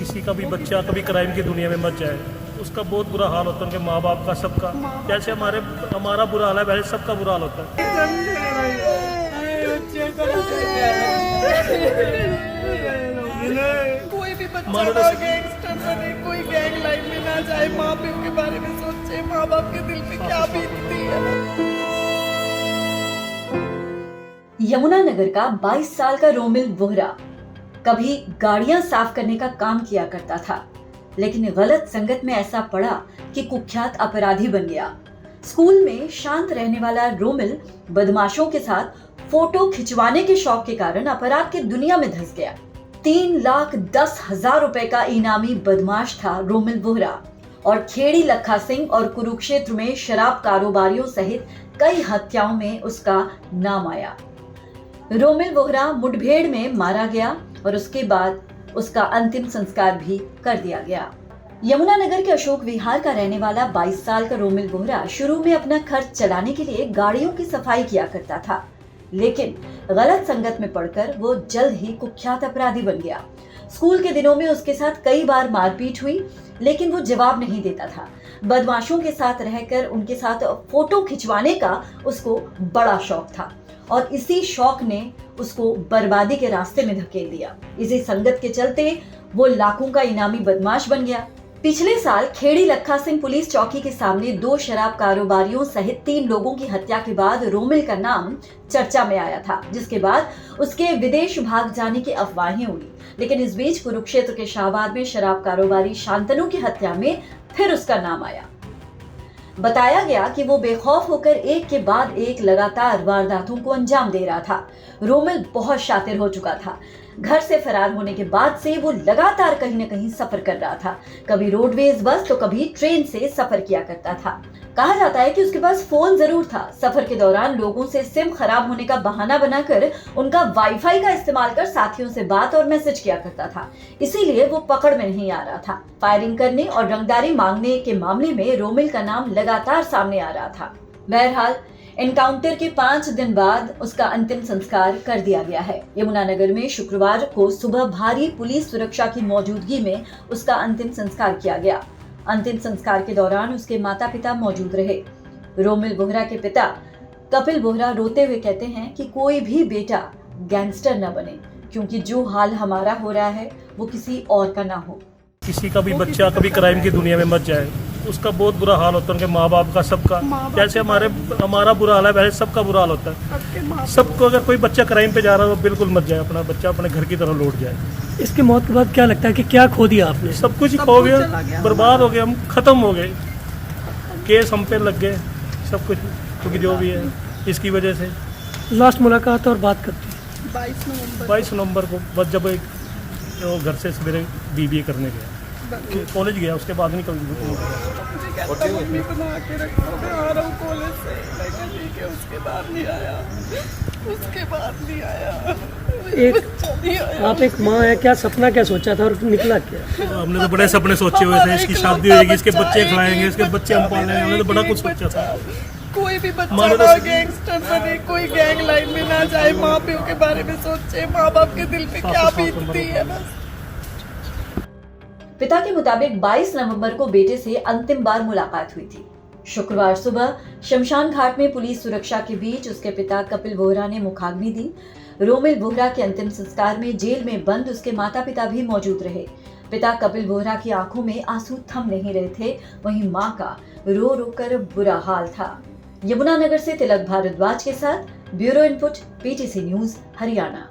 किसी का भी बच्चा कभी क्राइम की दुनिया में मच जाए, उसका बहुत बुरा हाल होता है, उनके माँ बाप का, सबका। जैसे हमारा बुरा हाल है वैसे सबका बुरा हाल होता है। कोई भी बच्चा ना गैंगस्टर बने, कोई गैंग लाइन में ना जाए, माँ बाप के बारे में सोचे, माँ बाप के दिल पे क्या बीतती है। यमुनानगर का 22 साल का रोमिल वोहरा कभी गाड़ियां साफ करने का काम किया करता था, लेकिन गलत संगत में ऐसा पड़ा कि कुख्यात अपराधी बन गया। स्कूल में शांत रहने वाला रोमिल बदमाशों के साथ फोटो खिंचवाने के शौक के कारण अपराध की दुनिया में धंस गया। 3,10,000 रुपए का इनामी बदमाश था रोमिल वोहरा और खेड़ी लखा सिंह और कुरुक्षेत्र में शराब कारोबारियों सहित कई हत्याओं में उसका नाम आया। रोमिल वोहरा मुठभेड़ में मारा गया और उसके बाद उसका अंतिम संस्कार भी कर दिया गया। यमुनानगर के अशोक विहार का रहने वाला 22 साल का रोमिल वोहरा शुरू में अपना खर्च चलाने के लिए गाड़ियों की सफाई किया करता था, लेकिन गलत संगत में पड़कर वो जल्द ही कुख्यात अपराधी बन गया। स्कूल के दिनों में उसके साथ कई बार मारपीट हुई, लेकिन वो जवाब नहीं देता था। बदमाशों के साथ रहकर उनके साथ फोटो खिंचवाने का उसको बड़ा शौक था और इसी शौक ने उसको बर्बादी के रास्ते में धकेल दिया। इसी संगत के चलते वो लाखों का इनामी बदमाश बन गया। पिछले साल खेड़ी लखा सिंह पुलिस चौकी के सामने 2 शराब कारोबारियों सहित 3 लोगों की हत्या के बाद रोमिल का नाम चर्चा में आया था, जिसके बाद उसके विदेश भाग जाने की अफवाहें उड़ी। लेकिन इस बीच कुरुक्षेत्र के शाहबाद में शराब कारोबारी शांतनु की हत्या में फिर उसका नाम आया। बताया गया कि वो बेखौफ होकर एक के बाद एक लगातार वारदातों को अंजाम दे रहा था। रोमिल बहुत शातिर हो चुका था। घर से फरार होने के बाद से वो लगातार कहीं न कहीं सफर कर रहा था। कभी रोडवेज बस तो कभी ट्रेन से सफर किया करता था। कहा जाता है कि उसके पास फोन जरूर था। सफर के दौरान लोगों से सिम खराब होने का बहाना बनाकर उनका वाईफाई का इस्तेमाल कर साथियों से बात और मैसेज किया करता था। इसीलिए वो पकड़ में नहीं आ रहा था। फायरिंग करने और रंगदारी मांगने के मामले में रोमिल का नाम लगातार सामने आ रहा था। बहरहाल एनकाउंटर के 5 दिन बाद उसका अंतिम संस्कार कर दिया गया है। यमुनानगर में शुक्रवार को सुबह भारी पुलिस सुरक्षा की मौजूदगी में उसका अंतिम संस्कार किया गया। अंतिम संस्कार के दौरान उसके माता पिता मौजूद रहे। रोमिल वोहरा के पिता कपिल वोहरा रोते हुए कहते हैं कि कोई भी बेटा गैंगस्टर न बने, क्योंकि जो हाल हमारा हो रहा है वो किसी और का ना हो। किसी का भी बच्चा कभी क्राइम की दुनिया में मच जाए, उसका बहुत बुरा हाल होता है, उनके माँ बाप का, सबका। जैसे हमारा बुरा हाल है वैसे सबका बुरा हाल होता है। सबको अगर कोई बच्चा क्राइम पे जा रहा है तो बिल्कुल मत जाए, अपना बच्चा अपने घर की तरफ लौट जाए। इसकी मौत के बाद क्या लगता है कि क्या खो दिया आपने? सब कुछ ही खो गया, बर्बाद हो गए, हम खत्म हो गए। केस हम पे लग गए, सब कुछ, क्योंकि जो भी है इसकी वजह से। लास्ट मुलाकात और बात करते हैं 22 नवंबर को, बस जब वो घर से सवेरे BBA करने गया, कॉलेज गया, उसके बाद नहीं कभी मम्मी बना के रखा, मैं आ रहा हूँ कॉलेज से, लेकिन ठीक है, उसके बाद नहीं आया। आप एक माँ है, क्या सपना क्या सोचा था और निकला क्या? हमने तो बड़े सपने सोचे हुए थे, इसकी शादी होगी, इसके बच्चे खिलाएंगे, इसके बच्चे हम पालेंगे, हमने तो बड़ा कुछ सोचा था। कोई भी बच्चा ना गैंगस्टर बने, कोई गैंग लाइन में ना जाए, माँ बाप के बारे में सोचे, माँ बाप के दिल पे क्या बीतती है। बस पिता के मुताबिक 22 नवंबर को बेटे से अंतिम बार मुलाकात हुई थी। शुक्रवार सुबह शमशान घाट में पुलिस सुरक्षा के बीच उसके पिता कपिल वोहरा ने मुखाग्नि दी। रोमिल वोहरा के अंतिम संस्कार में जेल में बंद उसके माता पिता भी मौजूद रहे। पिता कपिल वोहरा की आंखों में आंसू थम नहीं रहे थे, वहीं मां का रो रो कर बुरा हाल था। यमुनानगर से तिलक भारद्वाज के साथ bureau input, PTC news, Haryana.